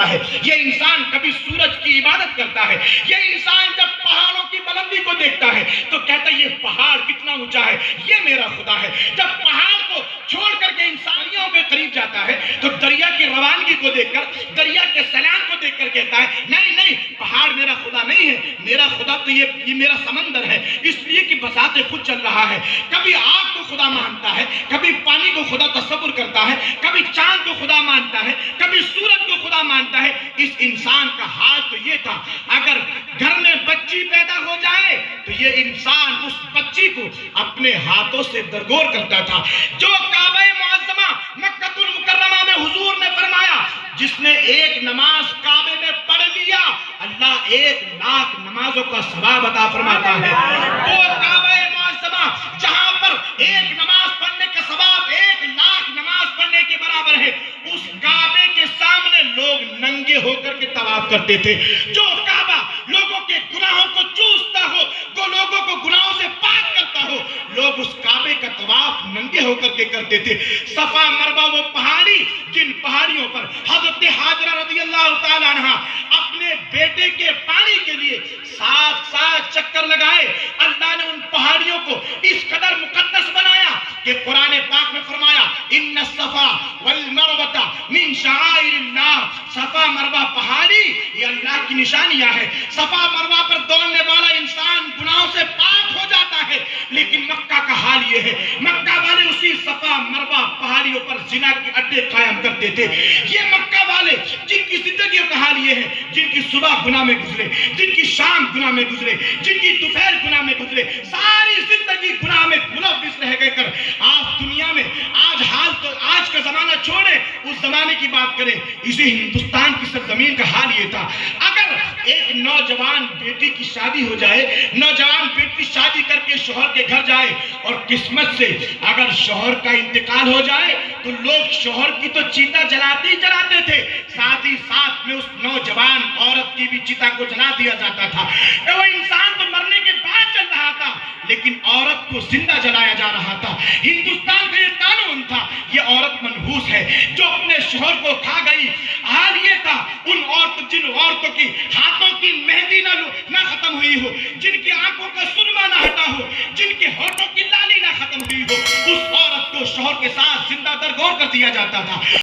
کرتا ہے، یہ انسان کبھی سورج کی عبادت کرتا ہے، یہ انسان جب پہاڑوں کی بلندی کو دیکھتا ہے تو کہتا ہے یہ پہاڑ کتنا اونچا ہے، یہ میرا خدا ہے۔ جب پہاڑ کو چھوڑ کر کے انسانیوں کے قریب جاتا ہے تو دریا کی روانگی کو دیکھ کر، دریا کے سیلان کو دیکھ کر کہتا ہے نہیں نہیں، پہاڑ میرا خدا نہیں ہے، میرا خدا تو یہ میرا سمندر ہے، اس لیے کہ بذات خود چل رہا ہے۔ کبھی آگ کو خدا مانتا ہے، کبھی پانی کو خدا تصور کرتا ہے، کبھی چاند کو خدا مانتا ہے، کبھی سورج کو خدا مانتا ہے۔ اس انسان کا حال تو یہ تھا، اگر گھر میں بچی پیدا ہو جائے تو یہ انسان اس بچی کو اپنے ہاتھوں سے درگور کرتا تھا۔ جو کعبہ معظمہ مکہ المکرمہ میں حضور نے فرمایا جس نے ایک نماز کعبے میں پڑھ لیا اللہ 1,00,000 نمازوں کا ثواب عطا فرماتا ہے۔ وہ کعبہ معظمہ جہاں پر ایک نماز پڑھنے کا ثواب 1,00,000 نماز پڑھنے کے برابر ہے، اس کعبے کے سامنے لوگ ننگے ہو کر کے طواف کرتے تھے۔ جو کعبہ لوگوں کے گناہوں کو چوستا ہو، جو لوگوں کو گناہوں سے پاک کرتا ہو، لوگ اس کعبے کا طواف ننگے ہو کر کے کرتے تھے۔ صفا مروہ وہ پہاڑی جن پہاڑیوں پر حضرت حاجرہ رضی اللہ تعالیٰ عنہ اپنے بیٹے کے پانی کے لیے 7 چکر لگائے۔ اللہ نے ان پہاڑیوں کو اس قدر مقدس بنایا کہ قرآن پاک میں فرمایا ان الصفا والمروہ من شعائر اللہ، صفا مروہ پہاڑی یہ اللہ کی نشانیاں ہے۔ صفا مروہ پر دوڑنے والا انسان گناہوں سے پاک ہو جاتا ہے، لیکن مکہ کا حال یہ ہے، مکہ والے اسی صفا مروہ پہاڑیوں پر زنا کے اڈے قائم کرتے تھے۔ یہ مکہ والے جن کی زندگیوں کا حال یہ ہے، جن کی صبح گناہ میں گزرے، جن کی شام گناہ میں گزرے، جن کی دوپہر گناہ میں گزرے، ساری زندگی گناہ میں ملوث رہ گئے کر آج دنیا میں حال تو آج کا زمانہ چھوڑے اس زمانے کی بات کریں، اسی ہندوستان کی سرزمین کا حال یہ تھا۔ اگر ایک نوجوان بیٹی کی شادی ہو جائے، نوجوان بیٹی شادی کر کے شوہر کے گھر جائے اور قسمت سے اگر شوہر کا انتقال ہو جائے تو لوگ شوہر کی تو چیتا جلاتے ہی جلاتے تھے، ساتھ ہی ساتھ میں اس نوجوان عورت کی بھی چیتا کو جلا دیا جاتا تھا۔ وہ انسان تو مرنے کے بعد چل رہا تھا لیکن عورت کو زندہ جلایا جا رہا تھا۔ ہندوستان کا یہ قانون تھا، یہ عورت منحوس ہے جو اپنے شوہر کو کھا گئی۔ حال یہ تھا جن عورتوں کی ہاتھوں کی مہندی نہ ختم ہوئی ہو، جن کی آنکھوں کا سرما نہ ہٹا ہو، جن کے ہونٹوں کی لالی نہ ختم ہوئی ہو، اس عورت کو شوہر کے ساتھ زندہ درگور کر دیا جاتا تھا۔